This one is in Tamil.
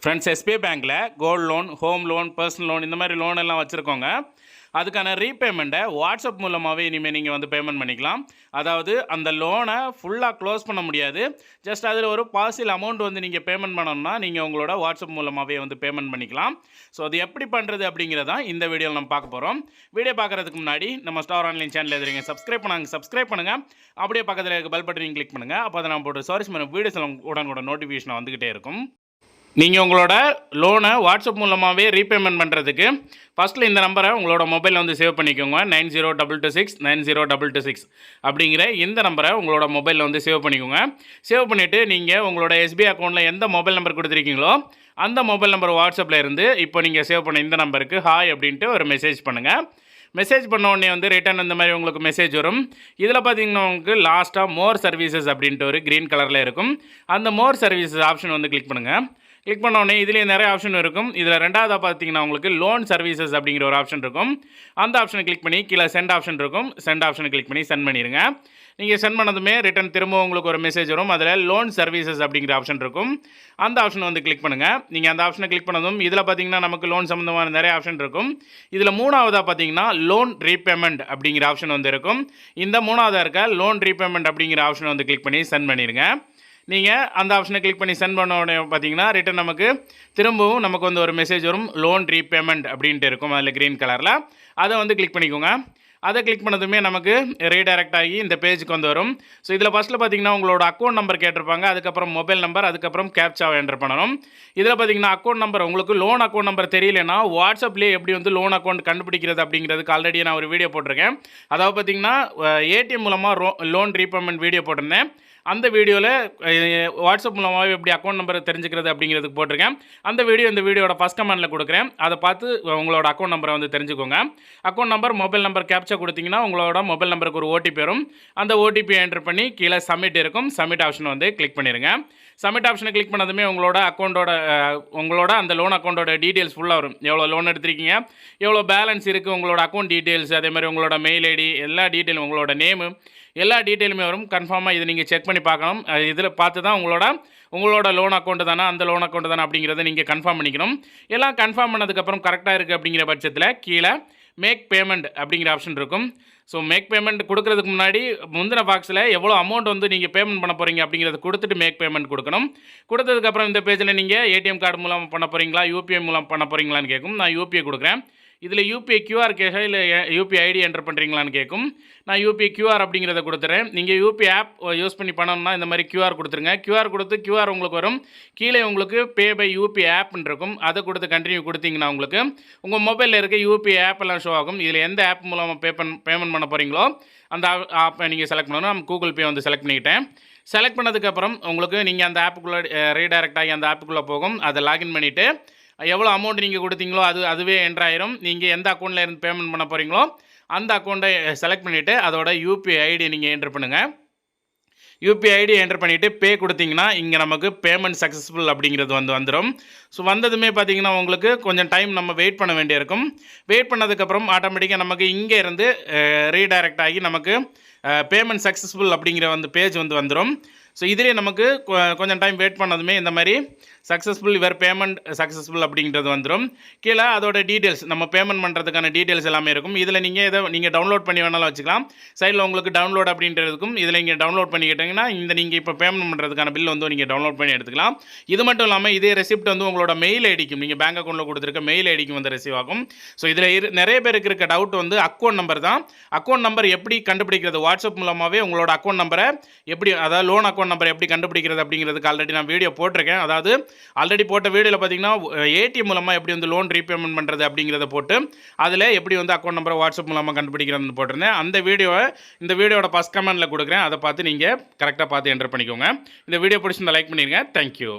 ஃப்ரெண்ட்ஸ், எஸ்பிஐ பேங்க்கில் gold loan, home loan, personal loan இந்த மாதிரி லோன் எல்லாம் வச்சுருக்கோங்க. அதுக்கான ரீபேமெண்ட்டை வாட்ஸ்அப் மூலமாகவே இனிமேல் நீங்கள் வந்து பேமெண்ட் பண்ணிக்கலாம். அதாவது அந்த லோனை ஃபுல்லாக க்ளோஸ் பண்ண முடியாது. ஜஸ்ட் அதில் ஒரு பார்சியல் அமௌண்ட் வந்து நீங்கள் பேமெண்ட் பண்ணணும்னா நீங்கள் உங்களோட வாட்ஸ்அப் மூலமாகவே வந்து பேமெண்ட் பண்ணிக்கலாம். ஸோ அது எப்படி பண்ணுறது அப்படிங்கிறதான் இந்த வீடியோவில் நம்ம பார்க்க போகிறோம். வீடியோ பார்க்குறதுக்கு முன்னாடி நம்ம ஸ்டார் ஆன்லைன் சேனல் எதிரிங்க சப்ஸ்கிரைப் பண்ணுங்கள். அப்படியே பக்கத்தில் இருக்க பெல் பட்டனையும் கிளிக் பண்ணுங்கள். அப்போ அதை நம்ம போட்டு சுவாரஸ்யமான வீடியோஸ் உடனுக்குடன் நோட்டிஃபிகேஷன் வந்துக்கிட்டே இருக்கும். நீங்கள் உங்களோட லோனை வாட்ஸ்அப் மூலமாகவே ரீபேமெண்ட் பண்ணுறதுக்கு ஃபஸ்ட்டில் இந்த நம்பரை உங்களோட மொபைலில் வந்து சேவ் பண்ணிக்கோங்க. 9022690226 அப்படிங்கிற இந்த நம்பரை உங்களோட மொபைலில் வந்து சேவ் பண்ணிக்கோங்க. சேவ் பண்ணிவிட்டு நீங்கள் உங்களோட எஸ்பிஐ அக்கௌண்ட்டில் எந்த மொபைல் நம்பர் கொடுத்துருக்கீங்களோ அந்த மொபைல் நம்பர் வாட்ஸ்அப்பில் இருந்து இப்போ நீங்கள் சேவ் பண்ண இந்த நம்பருக்கு ஹாய் அப்படின்ட்டு ஒரு மெசேஜ் பண்ணுங்கள். மெசேஜ் பண்ண உடனே வந்து ரிட்டர்ன் இந்த மாதிரி உங்களுக்கு மெசேஜ் வரும். இதில் பார்த்தீங்கன்னா உங்களுக்கு லாஸ்ட்டாக மோர் சர்வீசஸ் அப்படின்ட்டு ஒரு க்ரீன் கலரில் இருக்கும். அந்த மோர் சர்வீசஸ் ஆப்ஷன் வந்து கிளிக் பண்ணுங்கள். கிளிக் பண்ண உடனே இதுலேயே நிறைய ஆப்ஷன் இருக்கும். இதில் ரெண்டாவதாக பார்த்தீங்கன்னா உங்களுக்கு லோன் சர்வீசஸ் அப்படிங்கிற ஒரு ஆப்ஷன் இருக்கும். அந்த ஆப்ஷனை கிளிக் பண்ணி கீழே சென்ட் ஆப்ஷன் இருக்கும். சென்ட் ஆப்ஷனை கிளிக் பண்ணி சென்ட் பண்ணிடுங்க. நீங்கள் சென்ட் பண்ணதுமே ரிட்டன் திரும்ப உங்களுக்கு ஒரு மெசேஜ் வரும். அதில் லோன் சர்வீசஸ் அப்படிங்கிற ஆப்ஷன் இருக்கும். அந்த ஆப்ஷனை வந்து கிளிக் பண்ணுங்கள். நீங்கள் அந்த ஆப்ஷனை கிளிக் பண்ணதும் இதில் பார்த்தீங்கன்னா நமக்கு லோன் சம்மந்தமான நிறைய ஆப்ஷன் இருக்கும். இதில் மூணாவதாக பார்த்தீங்கன்னா லோன் ரீபேமெண்ட் அப்படிங்கிற ஆப்ஷன் வந்து இருக்கும். இந்த மூணாவதாக இருக்க லோன் ரீபேமெண்ட் அப்படிங்கிற ஆப்ஷனை வந்து கிளிக் பண்ணி சென்ட் பண்ணிடுங்க. நீங்கள் அந்த ஆப்ஷனை கிளிக் பண்ணி சென்ட் பண்ண உடனே பார்த்தீங்கன்னா ரிட்டன் நமக்கு திரும்பவும் நமக்கு வந்து ஒரு மெசேஜ் வரும். லோன் ரீபேமெண்ட் அப்படின்ட்டு இருக்கும் அதில் க்ரீன் கலரில். அதை வந்து கிளிக் பண்ணிக்கோங்க. அதை கிளிக் பண்ணதுமே நமக்கு ரீடைரக்ட் ஆகி இந்த பேஜுக்கு வந்து வரும். ஸோ இதில் ஃபஸ்ட்டில் பார்த்தீங்கன்னா உங்களோட அக்கௌண்ட் நம்பர் கேட்டிருப்பாங்க. அதுக்கப்புறம் மொபைல் நம்பர், அதுக்கப்புறம் கேப்சாவை என்டர் பண்ணணும். இதில் பார்த்தீங்கன்னா அக்கௌண்ட் நம்பர் உங்களுக்கு லோன் அக்கௌண்ட் நம்பர் தெரியலனா வாட்ஸ்அப்லேயே எப்படி வந்து லோன் அக்கௌண்ட் கண்டுபிடிக்கிறது அப்படிங்கிறதுக்கு ஆல்ரெடி நான் ஒரு வீடியோ போட்டிருக்கேன். அதாவது பார்த்தீங்கன்னா ஏடிஎம் மூலமாக லோன் ரீபேமெண்ட் வீடியோ போட்டிருந்தேன். அந்த வீடியோவில் வாட்ஸ்அப் மூலமாக எப்படி அக்கௌண்ட் நம்பர் தெரிஞ்சுக்கிறது அப்படிங்கிறதுக்கு போட்டிருக்கேன். அந்த வீடியோ இந்த வீடியோட ஃபஸ்ட் கமெண்ட்டில் கொடுக்குறேன். அதை பார்த்து உங்களோட அக்கௌண்ட் நம்பரை வந்து தெரிஞ்சுக்கோங்க. Account number, mobile number captcha கொடுத்தீங்கன்னா உங்களோட மொபைல் நம்பருக்கு ஒரு ஓடிபி வரும். அந்த ஓடிபி என்டர் பண்ணி கீழே சப்மிட் இருக்கும். சப்மிட் ஆப்ஷன் வந்து கிளிக் பண்ணிடுங்க. சப்மிட் ஆப்ஷனை கிளிக் பண்ணதுமே உங்களோட அந்த லோன் அக்கௌண்ட்டோட டீட்டெயில்ஸ் ஃபுல்லாக வரும். எவ்வளோ லோன் எடுத்திருக்கீங்க, எவ்வளோ பேலன்ஸ் இருக்குது, உங்களோட அக்கௌண்ட் டீட்டெயில்ஸ், அதே மாதிரி உங்களோட மெயில் ஐடி, எல்லா டீட்டெயிலும், உங்களோட நேமு, எல்லா டீட்டெயிலுமே வரும். கன்ஃபார்மாக இதை நீங்கள் செக் பண்ணி பார்க்கணும். இதில் பார்த்து தான் உங்களோட லோன் அக்கௌண்ட்டு தானே, அந்த லோன் அக்கௌண்ட்டு தானே அப்படிங்கிறத நீங்கள் கன்ஃபார்ம் பண்ணிக்கணும். எல்லாம் கன்ஃபார்ம் பண்ணதுக்கப்புறம் கரெக்டாக இருக்குது அப்படிங்கிற பட்சத்தில் கீழே மேக் பேமெண்ட் அப்படிங்கிற ஆப்ஷன் இருக்கும். ஸோ மேக் பேமெண்ட் கொடுக்குறதுக்கு முன்னாடி முந்தின பாக்ஸில் எவ்வளோ அமௌண்ட் வந்து நீங்கள் பேமெண்ட் பண்ண போகிறீங்க அப்படிங்கிறத கொடுத்துட்டு மேக் பேமெண்ட் கொடுக்கணும். கொடுத்ததுக்கப்புறம் இந்த பேஜில் நீங்கள் ஏடிஎம் கார்டு மூலம் பண்ண போகிறீங்களா, யூபிஐ மூலம் பண்ண போகிறீங்களான்னு கேட்கும். நான் யூபிஐ கொடுக்குறேன். இதில் யூபிஐ கியூஆர் கேஷா இல்லை யூபிஐ ஐடி என்டர் பண்ணுறீங்களான்னு கேட்கும். நான் யூபிஐ கியூஆர் அப்படிங்கிறத கொடுத்துறேன். நீங்கள் யூபிஐ ஆப் யூஸ் பண்ணி பண்ணணும்னா இந்த மாதிரி கியூஆர் கொடுத்துருங்க. கியூஆர் கொடுத்து கியூஆர் உங்களுக்கு வரும். கீழே உங்களுக்கு பே பை யூபிஐ ஆப்னு இருக்கும். அதை கொடுத்து கண்டினியூ கொடுத்தீங்கன்னா உங்களுக்கு உங்கள் மொபைலில் இருக்க யூபிஐ ஆப் எல்லாம் ஷோ ஆகும். இதில் எந்த ஆப் மூலமாக பேமெண்ட் பண்ண போகிறீங்களோ அந்த ஆப்பை நீங்கள் செலக்ட் பண்ணணும். நான் கூகுள் பே வந்து செலக்ட் பண்ணிக்கிட்டேன். செலக்ட் பண்ணதுக்கப்புறம் உங்களுக்கு நீங்கள் அந்த ஆப்புக்குள்ளே ரீடைரக்ட் ஆகி அந்த ஆப்புக்குள்ளே போகும். அதை லாகின் பண்ணிவிட்டு எவ்வளோ அமௌண்ட் நீங்கள் கொடுத்தீங்களோ அதுவே என்ட்ராயிரும். நீங்கள் எந்த அக்கௌண்ட்டில் இருந்து பேமெண்ட் பண்ண போகிறீங்களோ அந்த அக்கௌண்ட்டை செலக்ட் பண்ணிவிட்டு அதோட யூபிஐ ஐடி நீங்கள் என்ட்ரு பண்ணுங்கள். யூபிஐ ஐடி என்டர் பண்ணிவிட்டு பே கொடுத்தீங்கன்னா இங்கே நமக்கு பேமெண்ட் சக்ஸஸ்ஃபுல் அப்படிங்கிறது வந்துடும். ஸோ வந்ததுமே பார்த்தீங்கன்னா உங்களுக்கு கொஞ்சம் டைம் நம்ம வெயிட் பண்ண வேண்டியிருக்கும். வெயிட் பண்ணதுக்கப்புறம் ஆட்டோமேட்டிக்காக நமக்கு இங்கே இருந்து ரீடைரக்ட் ஆகி நமக்கு பேமெண்ட் சக்ஸஸ்ஃபுல் அப்படிங்கிற பேஜ் வந்துடும். ஸோ இதிலே நமக்கு கொஞ்சம் டைம் வெயிட் பண்ணதுமே இந்த மாதிரி சக்ஸஸ்ஃபுல் யுவர் பேமெண்ட் சக்ஸஸ்ஃபுல் அப்படிங்கிறது வந்துடும். கீழே அதோட டீட்டெயில்ஸ், நம்ம பேமெண்ட் பண்ணுறதுக்கான டீட்டெயில்ஸ் எல்லாமே இருக்கும். இதில் நீங்கள் டவுன்லோட் பண்ணி வேணாலும் வச்சுக்கலாம். சைடில் உங்களுக்கு டவுன்லோட் அப்படின்றதுக்கும் இதில் நீங்கள் டவுன்லோட் பண்ணிக்கிட்டிங்கன்னா நீங்கள் இப்போ பேமெண்ட் பண்ணுறதுக்கான பில் வந்து நீங்கள் டவுன்லோட் பண்ணி எடுத்துக்கலாம். இது மட்டும் இல்லாமல் இதே ரெசிப்ட் வந்து உங்களோட மெயில் ஐடிக்கும், நீங்கள் பேங்க் அக்கௌண்ட்டில் கொடுத்துருக்க மெயில் ஐடிக்கும் வந்து ரிசீவ் ஆகும். ஸோ இதில் நிறைய பேருக்கு இருக்க டவுட் வந்து அக்கௌண்ட் நம்பர் தான். அக்கௌண்ட் நம்பர் எப்படி கண்டுபிடிக்கிறது, வாட்ஸ்அப் மூலமாகவே உங்களோட அக்கௌண்ட் நம்பரை எப்படி, அதாவது லோன் அக்கௌண்ட் நம்பர் எப்படி கண்டுபிடிக்கிறது அப்படிங்கிறதுக்கு ஆல்ரெடி நான் வீடியோ போட்டிருக்கேன். அதாவது ஆல்ரெடி போட்ட வீடியோவில் பார்த்தீங்கன்னா ஏடிஎம் மூலமாக எப்படி வந்து லோன் ரீபேமெண்ட் பண்ணுறது அப்படிங்கிறத போட்டு அதில் எப்படி வந்து அக்கௌண்ட் நம்பரை வாட்ஸ்அப் மூலமாக கண்டுபிடிக்கிறதுன்னு போட்டிருந்தேன். அந்த இந்த வீடியோட ஃபஸ்ட் கமெண்ட்டில் கொடுக்குறேன். அதை பார்த்து நீங்கள் கரெக்டாக பார்த்து என்டர் பண்ணிக்கோங்க. இந்த வீடியோ பிடிச்சிருந்தா லைக் பண்ணிடுங்க. தேங்க்யூ.